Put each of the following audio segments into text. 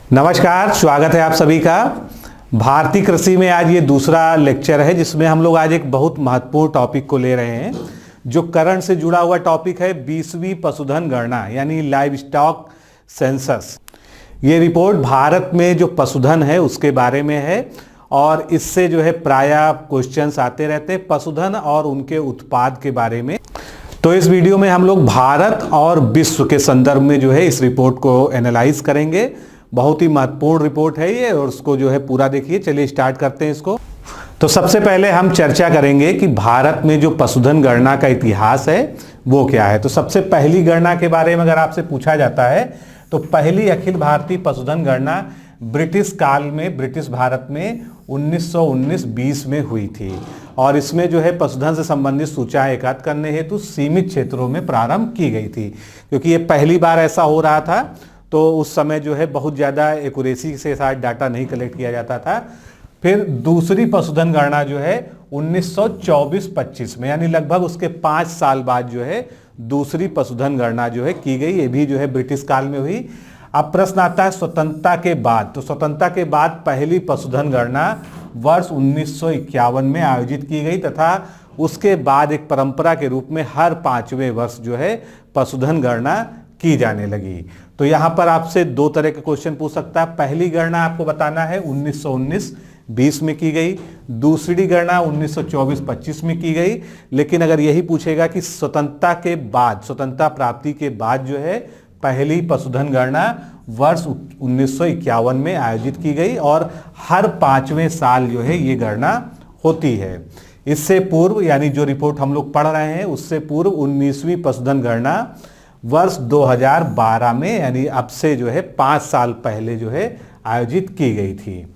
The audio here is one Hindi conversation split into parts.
नमस्कार, स्वागत है आप सभी का। भारतीय कृषि में आज ये दूसरा लेक्चर है जिसमें हम लोग आज एक बहुत महत्वपूर्ण टॉपिक को ले रहे हैं जो करंट से जुड़ा हुआ टॉपिक है 20वीं पशुधन गणना यानी लाइव स्टॉक सेंसस। ये रिपोर्ट भारत में जो पशुधन है उसके बारे में है और इससे जो है प्रायः क्वेश्चंस आते रहते हैं पशुधन और उनके उत्पाद के बारे में। तो इस वीडियो में हम लोग भारत और विश्व के संदर्भ में जो है इस रिपोर्ट को एनालाइज करेंगे। बहुत ही महत्वपूर्ण रिपोर्ट है ये और उसको जो है पूरा देखिए। चलिए स्टार्ट करते हैं इसको। तो सबसे पहले हम चर्चा करेंगे कि भारत में जो पशुधन गणना का इतिहास है वो क्या है। तो सबसे पहली गणना के बारे में अगर आपसे पूछा जाता है तो पहली अखिल भारतीय पशुधन गणना ब्रिटिश काल में ब्रिटिश भारत में 1919-20 में हुई थी और इसमें जो है पशुधन से संबंधित सूचनाएं एकत्र करने हेतु सीमित क्षेत्रों में प्रारंभ की गई थी। क्योंकि ये पहली बार ऐसा हो रहा था तो उस समय जो है बहुत ज़्यादा एक्यूरेसी से साथ डाटा नहीं कलेक्ट किया जाता था। फिर दूसरी पशुधन गणना जो है 1924-25 में यानी लगभग उसके 5 साल बाद जो है दूसरी पशुधन गणना जो है की गई। ये भी जो है ब्रिटिश काल में हुई। अब प्रश्न आता है स्वतंत्रता के बाद। तो स्वतंत्रता के बाद पहली पशुधन गणना वर्ष 1951 में आयोजित की गई तथा उसके बाद एक परंपरा के रूप में हर 5वें वर्ष जो है पशुधन गणना की जाने लगी। तो यहाँ पर आपसे दो तरह के क्वेश्चन पूछ सकता है। पहली गणना आपको बताना है 1919-20 में की गई, दूसरी गणना 1924-25 में की गई। लेकिन अगर यही पूछेगा कि स्वतंत्रता के बाद, स्वतंत्रता प्राप्ति के बाद जो है पहली पशुधन गणना वर्ष 1951 में आयोजित की गई और हर 5वें साल जो है ये गणना होती है। इससे पूर्व यानी जो रिपोर्ट हम लोग पढ़ रहे हैं उससे पूर्व 19वीं पशुधन गणना वर्ष 2012 में यानी अब से जो है 5 साल पहले जो है आयोजित की गई थी।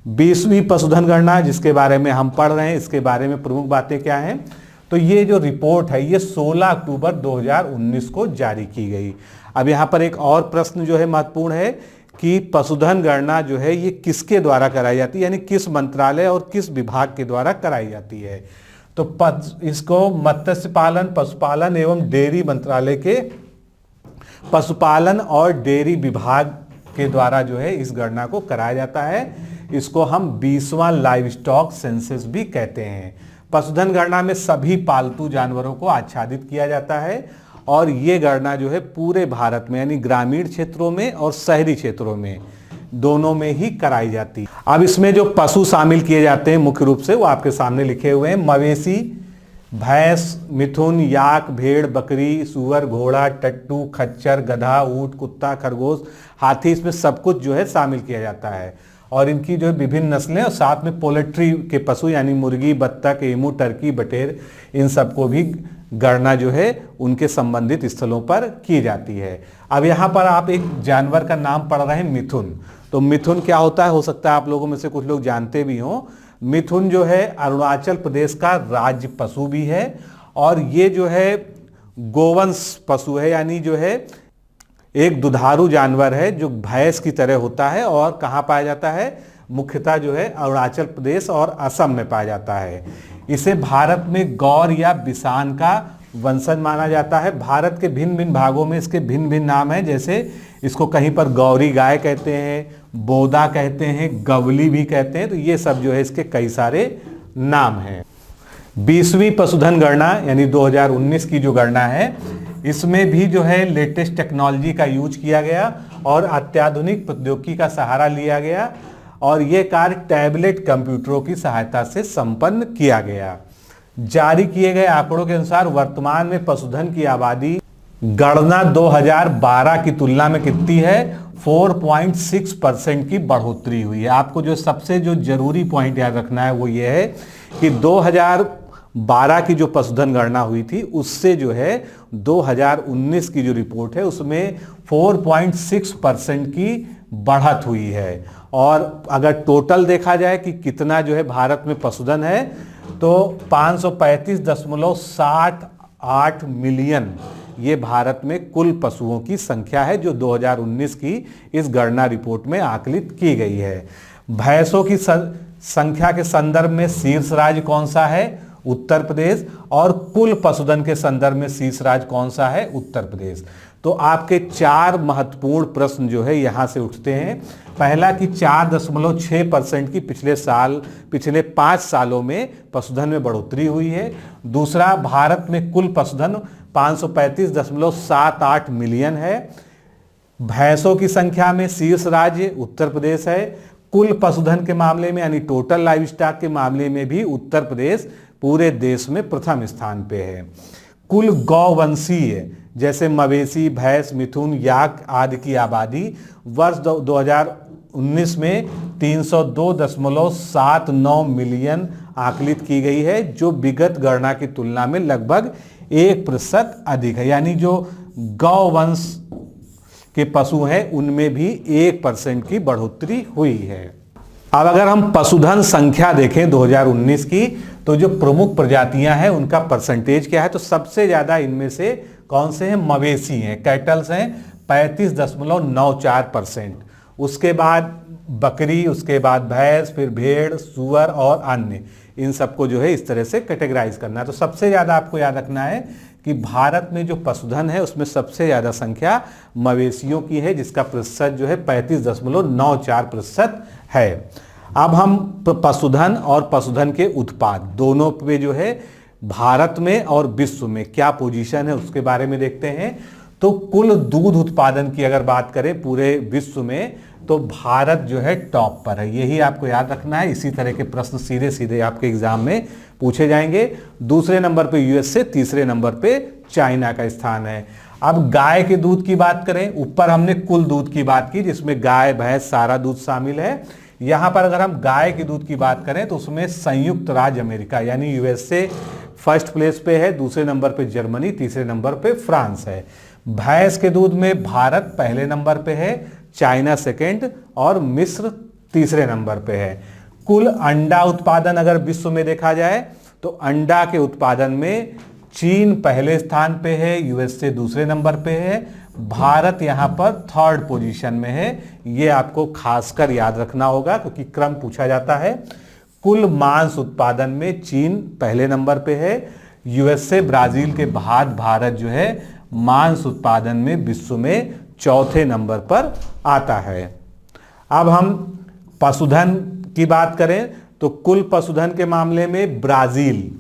20वीं पशुधन गणना जिसके बारे में हम पढ़ रहे हैं इसके बारे में प्रमुख बातें क्या हैं। तो ये जो रिपोर्ट है ये 16 अक्टूबर 2019 को जारी की गई। अब यहाँ पर एक और प्रश्न जो है महत्वपूर्ण है कि पशुधन गणना जो है ये किसके द्वारा कराई जाती है यानी किस मंत्रालय और किस विभाग के द्वारा कराई जाती है। तो इसको मत्स्य पालन, पशुपालन एवं डेयरी मंत्रालय के पशुपालन और डेयरी विभाग के द्वारा जो है इस गणना को कराया जाता है। इसको हम 20वां लाइव स्टॉक सेंसस भी कहते हैं। पशुधन गणना में सभी पालतू जानवरों को आच्छादित किया जाता है और ये गणना जो है पूरे भारत में यानी ग्रामीण क्षेत्रों में और शहरी क्षेत्रों में दोनों में ही कराई जाती है। अब इसमें जो पशु शामिल किए जाते हैं मुख्य रूप से वो आपके सामने लिखे हुए हैं। मवेशी, भैंस, मिथुन, याक, भेड़, बकरी, सुअर, घोड़ा, टट्टू, खच्चर, गधा, ऊंट, कुत्ता, खरगोश, हाथी, इसमें सब कुछ जो है शामिल किया जाता है और इनकी जो विभिन्न नस्लें और साथ में पोल्ट्री के पशु यानी मुर्गी, बत्तख, एमू, टर्की, बटेर, इन सबको भी गणना जो है उनके संबंधित स्थलों पर की जाती है। अब यहाँ पर आप एक जानवर का नाम पढ़ रहे हैं मिथुन। तो मिथुन क्या होता है, हो सकता है आप लोगों में से कुछ लोग जानते भी हों। मिथुन जो है अरुणाचल प्रदेश का राज्य पशु भी है और ये जो है गोवंश पशु है यानी जो है एक दुधारू जानवर है जो भैंस की तरह होता है और कहाँ पाया जाता है, मुख्यतः जो है अरुणाचल प्रदेश और असम में पाया जाता है। इसे भारत में गौर या बिसान का वंशज माना जाता है। भारत के भिन्न भिन्न भागों में इसके भिन्न भिन्न नाम हैं। जैसे इसको कहीं पर गौरी गाय कहते हैं, बोदा कहते हैं, गवली भी कहते हैं। तो ये सब जो है इसके कई सारे नाम हैं। 20वीं पशुधन गणना यानी 2019 की जो गणना है इसमें भी जो है लेटेस्ट टेक्नोलॉजी का यूज किया गया और अत्याधुनिक प्रौद्योगिकी का सहारा लिया गया और ये कार्य टैबलेट कंप्यूटरों की सहायता से संपन्न किया गया। जारी किए गए आंकड़ों के अनुसार वर्तमान में पशुधन की आबादी गणना 2012 की तुलना में कितनी है, 4.6% की बढ़ोतरी हुई है। आपको जो सबसे जो जरूरी पॉइंट याद रखना है वो ये है कि 2012 की जो पशुधन गणना हुई थी उससे जो है 2019 की जो रिपोर्ट है उसमें 4.6% की बढ़त हुई है। और अगर टोटल देखा जाए कि कितना जो है भारत में पशुधन है तो 535.78 मिलियन ये भारत में कुल पशुओं की संख्या है जो 2019 की इस गणना रिपोर्ट में आकलित की गई है। भैंसों की संख्या के संदर्भ में शीर्ष राज्य कौन सा है, उत्तर प्रदेश, और कुल पशुधन के संदर्भ में शीर्ष राज्य कौन सा है? उत्तर प्रदेश। तो आपके 4 महत्वपूर्ण प्रश्न जो है यहां से उठते हैं। पहला कि 4.6% की पिछले 5 सालों में पशुधन में बढ़ोतरी हुई है। दूसरा, भारत में कुल पशुधन 535.78 मिलियन है। भैंसों की संख्या में शीर्ष राज्य उत्तर प्रदेश है। कुल पशुधन के मामले में यानी टोटल लाइव स्टॉक के मामले में भी उत्तर प्रदेश पूरे देश में प्रथम स्थान पे है। कुल गौवंशीय जैसे मवेशी, भैंस, मिथुन, याक आदि की आबादी वर्ष 2019 में 302.79 मिलियन आकलित की गई है, जो विगत गणना की तुलना में लगभग 1% अधिक है। यानी जो गौवंश के पशु हैं उनमें भी 1% की बढ़ोतरी हुई है। अब अगर हम पशुधन संख्या देखें 2019 की, तो जो प्रमुख प्रजातियां हैं उनका परसेंटेज क्या है? तो सबसे ज्यादा इनमें से कौन से हैं? मवेशी हैं, कैटल्स हैं 35.94%। उसके बाद बकरी, उसके बाद भैंस, फिर भेड़, सुअर और अन्य, इन सबको जो है इस तरह से कैटेगराइज करना है। तो सबसे ज्यादा आपको याद रखना है कि भारत में जो पशुधन है उसमें सबसे ज्यादा संख्या मवेशियों की है, जिसका प्रतिशत जो है 35.94% है। अब हम पशुधन और पशुधन के उत्पाद दोनों पे जो है भारत में और विश्व में क्या पोजीशन है उसके बारे में देखते हैं। तो कुल दूध उत्पादन की अगर बात करें पूरे विश्व में, तो भारत जो है टॉप पर है। यही आपको याद रखना है। इसी तरह के प्रश्न सीधे सीधे आपके एग्जाम में पूछे जाएंगे। दूसरे नंबर पे यूएसए, तीसरे नंबर पे चाइना का स्थान है। अब गाय के दूध की बात करें, ऊपर हमने कुल दूध की बात की जिसमें गाय, भैंस, सारा दूध शामिल है। यहां पर अगर हम गाय के दूध की बात करें तो उसमें संयुक्त राज्य अमेरिका यानी यूएसए फर्स्ट प्लेस पे है, दूसरे नंबर पे जर्मनी, तीसरे नंबर पे फ्रांस है। भैंस के दूध में भारत पहले नंबर पे है, चाइना सेकंड और मिस्र तीसरे नंबर पे है। कुल अंडा उत्पादन अगर विश्व में देखा जाए तो अंडा के उत्पादन में चीन पहले स्थान पे है, यूएसए दूसरे नंबर पे है, भारत यहां पर थर्ड पोजीशन में है। ये आपको खासकर याद रखना होगा क्योंकि क्रम पूछा जाता है। कुल मांस उत्पादन में चीन पहले नंबर पे है, यूएसए, ब्राजील के बाद भारत जो है मांस उत्पादन में विश्व में चौथे नंबर पर आता है। अब हम पशुधन की बात करें तो कुल पशुधन के मामले में ब्राजील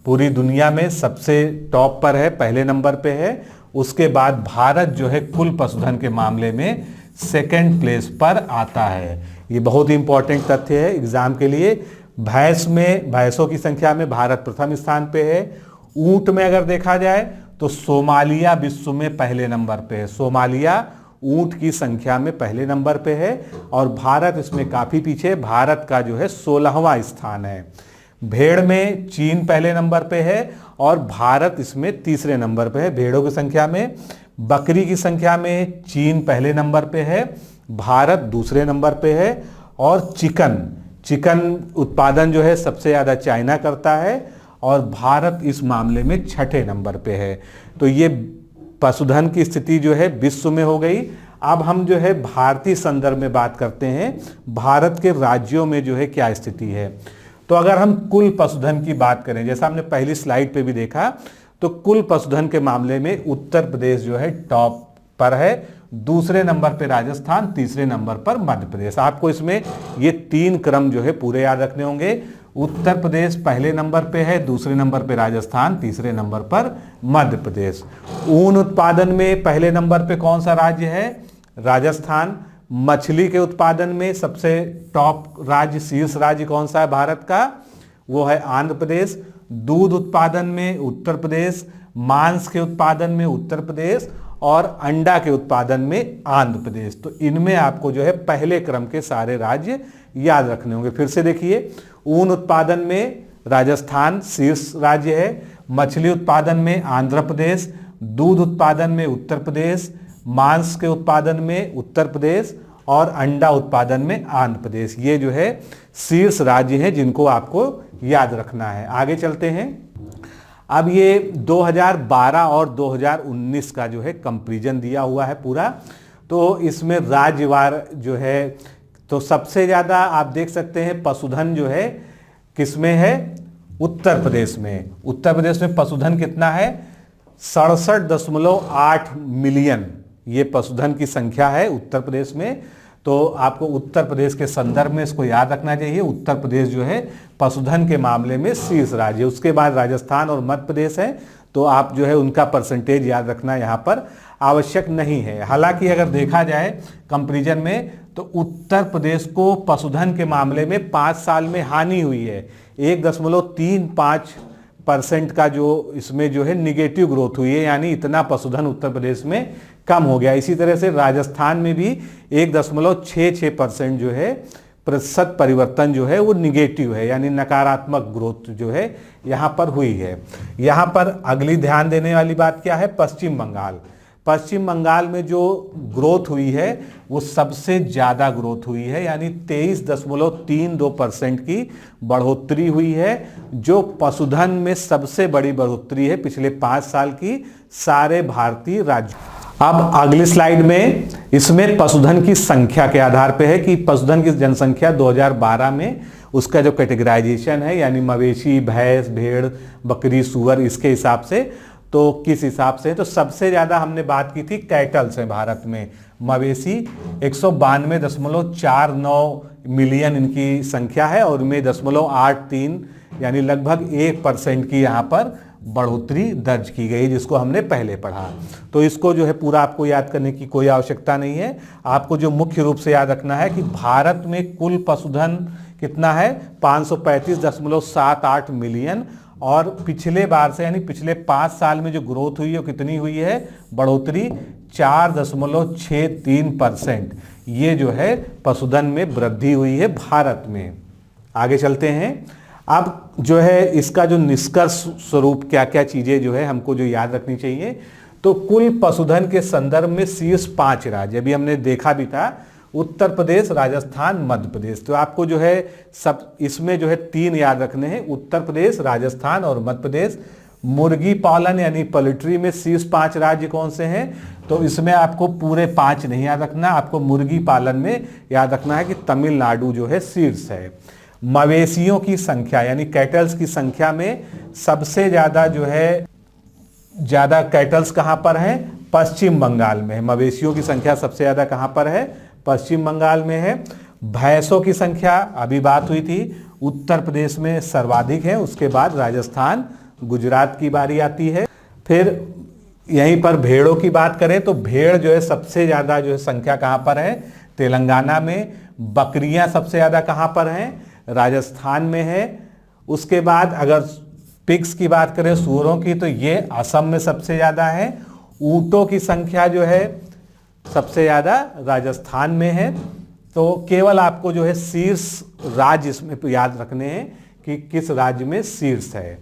पूरी दुनिया में सबसे टॉप पर है, पहले नंबर पे है। उसके बाद भारत जो है कुल पशुधन के मामले में सेकंड प्लेस पर आता है। ये बहुत ही इंपॉर्टेंट तथ्य है एग्जाम के लिए। भैंसों की संख्या में भारत प्रथम स्थान पे है। ऊंट में अगर देखा जाए तो सोमालिया विश्व में पहले नंबर पे है। सोमालिया ऊंट की संख्या में पहले नंबर पे है और भारत इसमें काफी पीछे, भारत का जो है 16वां स्थान है। भेड़ में चीन पहले नंबर पे है और भारत इसमें तीसरे नंबर पे है भेड़ों की संख्या में। बकरी की संख्या में चीन पहले नंबर पे है, भारत दूसरे नंबर पे है। और चिकन उत्पादन जो है सबसे ज़्यादा चाइना करता है और भारत इस मामले में छठे नंबर पे है। तो ये पशुधन की स्थिति जो है विश्व में हो गई। अब हम जो है भारतीय संदर्भ में बात करते हैं, भारत के राज्यों में जो है क्या स्थिति है। तो अगर हम कुल पशुधन की बात करें, जैसा हमने पहली स्लाइड पे भी देखा, तो कुल पशुधन के मामले में उत्तर प्रदेश जो है टॉप पर है, दूसरे नंबर पे राजस्थान, तीसरे नंबर पर मध्य प्रदेश। आपको इसमें ये 3 क्रम जो है पूरे याद रखने होंगे। उत्तर प्रदेश पहले नंबर पे है, दूसरे नंबर पे राजस्थान, तीसरे नंबर पर मध्य प्रदेश। ऊन उत्पादन में पहले नंबर पे कौन सा राज्य है? राजस्थान। मछली के उत्पादन में सबसे टॉप राज्य, शीर्ष राज्य कौन सा है भारत का? वो है आंध्र प्रदेश। दूध उत्पादन में उत्तर प्रदेश, मांस के उत्पादन में उत्तर प्रदेश और अंडा के उत्पादन में आंध्र प्रदेश। तो इनमें आपको जो है पहले क्रम के सारे राज्य याद रखने होंगे। फिर से देखिए, ऊन उत्पादन में राजस्थान शीर्ष राज्य है, मछली उत्पादन में आंध्र प्रदेश, दूध उत्पादन में उत्तर प्रदेश, मांस के उत्पादन में उत्तर प्रदेश और अंडा उत्पादन में आंध्र प्रदेश। ये जो है शीर्ष राज्य हैं जिनको आपको याद रखना है। आगे चलते हैं। अब ये 2012 और 2019 का जो है कंपैरिजन दिया हुआ है पूरा। तो इसमें राज्यवार जो है, तो सबसे ज़्यादा आप देख सकते हैं पशुधन जो है किसमें है? उत्तर प्रदेश में पशुधन कितना है? 67.8 मिलियन ये पशुधन की संख्या है उत्तर प्रदेश में। तो आपको उत्तर प्रदेश के संदर्भ में इसको याद रखना चाहिए। उत्तर प्रदेश जो है पशुधन के मामले में शीर्ष राज्य। उसके बाद राजस्थान और मध्य प्रदेश है, तो आप जो है उनका परसेंटेज याद रखना यहाँ पर आवश्यक नहीं है। हालांकि अगर देखा जाए कंपैरिजन में तो उत्तर प्रदेश को पशुधन के मामले में 5 साल में हानि हुई है। 1.35% का जो इसमें जो है निगेटिव ग्रोथ हुई है, यानी इतना पशुधन उत्तर प्रदेश में कम हो गया। इसी तरह से राजस्थान में भी 1.66% जो है प्रतिशत परिवर्तन जो है वो निगेटिव है, यानी नकारात्मक ग्रोथ जो है यहाँ पर हुई है। यहाँ पर अगली ध्यान देने वाली बात क्या है? पश्चिम बंगाल में जो ग्रोथ हुई है वो सबसे ज़्यादा ग्रोथ हुई है, यानी 23.32% की बढ़ोतरी हुई है, जो पशुधन में सबसे बड़ी बढ़ोतरी है पिछले 5 साल की सारे भारतीय राज्यों। अब अगली स्लाइड में इसमें पशुधन की संख्या के आधार पे है कि पशुधन की जनसंख्या 2012 में उसका जो कैटेगराइजेशन है, यानी मवेशी, भैंस, भेड़, बकरी, सूअर, इसके हिसाब से तो किस हिसाब से? तो सबसे ज़्यादा हमने बात की थी कैटल से भारत में। मवेशी 192.49 मिलियन इनकी संख्या है और इनमें 0.83 यानी लगभग 1% की यहाँ पर बढ़ोतरी दर्ज की गई, जिसको हमने पहले पढ़ा। तो इसको जो है पूरा आपको याद करने की कोई आवश्यकता नहीं है। आपको जो मुख्य रूप से याद रखना है कि भारत में कुल पशुधन कितना है? 535.78 मिलियन, और पिछले बार से यानी पिछले 5 साल में जो ग्रोथ हुई है वो कितनी हुई है? बढ़ोतरी 4.63%। ये जो है पशुधन में वृद्धि हुई है भारत में। आगे चलते हैं। अब जो है इसका जो निष्कर्ष स्वरूप क्या क्या चीज़ें जो है हमको जो याद रखनी चाहिए, तो कुल पशुधन के संदर्भ में शीर्ष 5 राज्य अभी हमने देखा भी था, उत्तर प्रदेश, राजस्थान, मध्य प्रदेश। तो आपको जो है सब इसमें जो है 3 याद रखने हैं, उत्तर प्रदेश, राजस्थान और मध्य प्रदेश। मुर्गी पालन यानी पोल्ट्री में शीर्ष 5 राज्य कौन से हैं? तो इसमें आपको पूरे 5 नहीं याद रखना, आपको मुर्गी पालन में याद रखना है कि तमिलनाडु जो है शीर्ष है। मवेशियों की संख्या यानी कैटल्स की संख्या में सबसे ज़्यादा जो है ज़्यादा कैटल्स कहाँ पर हैं? पश्चिम बंगाल में है। मवेशियों की संख्या सबसे ज़्यादा कहाँ पर है? पश्चिम बंगाल में है। भैंसों की संख्या अभी बात हुई थी, उत्तर प्रदेश में सर्वाधिक है, उसके बाद राजस्थान, गुजरात की बारी आती है। फिर यहीं पर भेड़ों की बात करें तो भेड़ जो है सबसे ज़्यादा जो है संख्या कहाँ पर है? तेलंगाना में। बकरियां सबसे ज़्यादा कहाँ पर हैं? राजस्थान में है। उसके बाद अगर पिग्स की बात करें, सूअरों की, तो ये असम में सबसे ज़्यादा है। ऊँटों की संख्या जो है सबसे ज़्यादा राजस्थान में है। तो केवल आपको जो है शीर्ष राज्य इसमें याद रखने हैं कि किस राज्य में शीर्ष है।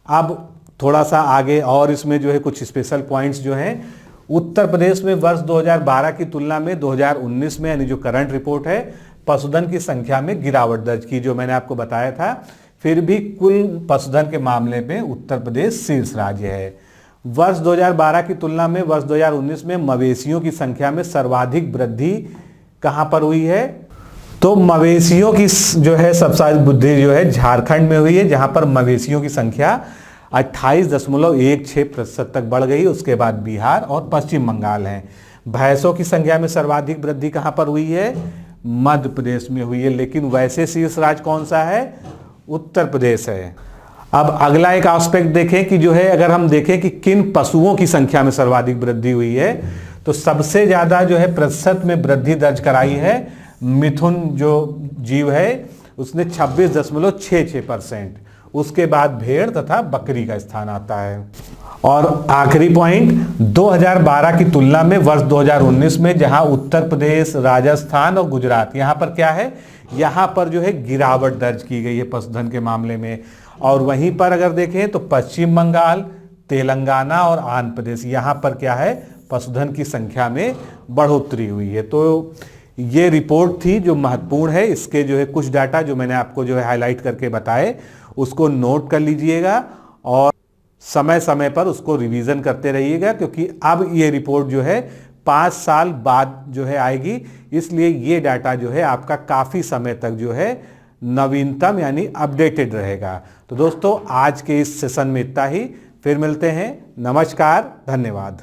अब थोड़ा सा आगे और इसमें जो है कुछ स्पेशल पॉइंट्स जो हैं, उत्तर प्रदेश में वर्ष 2012 की तुलना में 2019 में यानी जो करंट रिपोर्ट है, पशुधन की संख्या में गिरावट दर्ज की, जो मैंने आपको बताया था। फिर भी कुल पशुधन के मामले में उत्तर प्रदेश शीर्ष राज्य है। वर्ष 2012 की तुलना में वर्ष 2019 में मवेशियों की संख्या में सर्वाधिक वृद्धि कहां पर हुई है? तो मवेशियों की जो है सबसे वृद्धि जो है झारखंड में हुई है, जहां पर मवेशियों की संख्या 28.16% तक बढ़ गई। उसके बाद बिहार और पश्चिम बंगाल हैं। भैंसों की संख्या में सर्वाधिक वृद्धि कहां पर हुई है? मध्य प्रदेश में हुई है। लेकिन वैसे शीर्ष राज्य कौन सा है? उत्तर प्रदेश है। अब अगला एक एस्पेक्ट देखें कि जो है अगर हम देखें कि किन पशुओं की संख्या में सर्वाधिक वृद्धि हुई है, तो सबसे ज्यादा जो है प्रतिशत में वृद्धि दर्ज कराई है मिथुन जो जीव है उसने 26.66%। उसके बाद भेड़ तथा बकरी का स्थान आता है। और आखिरी पॉइंट, 2012 की तुलना में वर्ष 2019 में जहां उत्तर प्रदेश, राजस्थान और गुजरात, यहां पर क्या है? यहां पर जो है गिरावट दर्ज की गई है पशुधन के मामले में। और वहीं पर अगर देखें तो पश्चिम बंगाल, तेलंगाना और आंध्र प्रदेश, यहां पर क्या है? पशुधन की संख्या में बढ़ोतरी हुई है। तो ये रिपोर्ट थी जो महत्वपूर्ण है। इसके जो है कुछ डाटा जो मैंने आपको जो है हाईलाइट करके बताए, उसको नोट कर लीजिएगा और समय समय पर उसको रिवीजन करते रहिएगा, क्योंकि अब ये रिपोर्ट जो है 5 साल बाद जो है आएगी, इसलिए ये डाटा जो है आपका काफ़ी समय तक जो है नवीनतम यानी अपडेटेड रहेगा। तो दोस्तों आज के इस सेशन में इतना ही, फिर मिलते हैं। नमस्कार, धन्यवाद।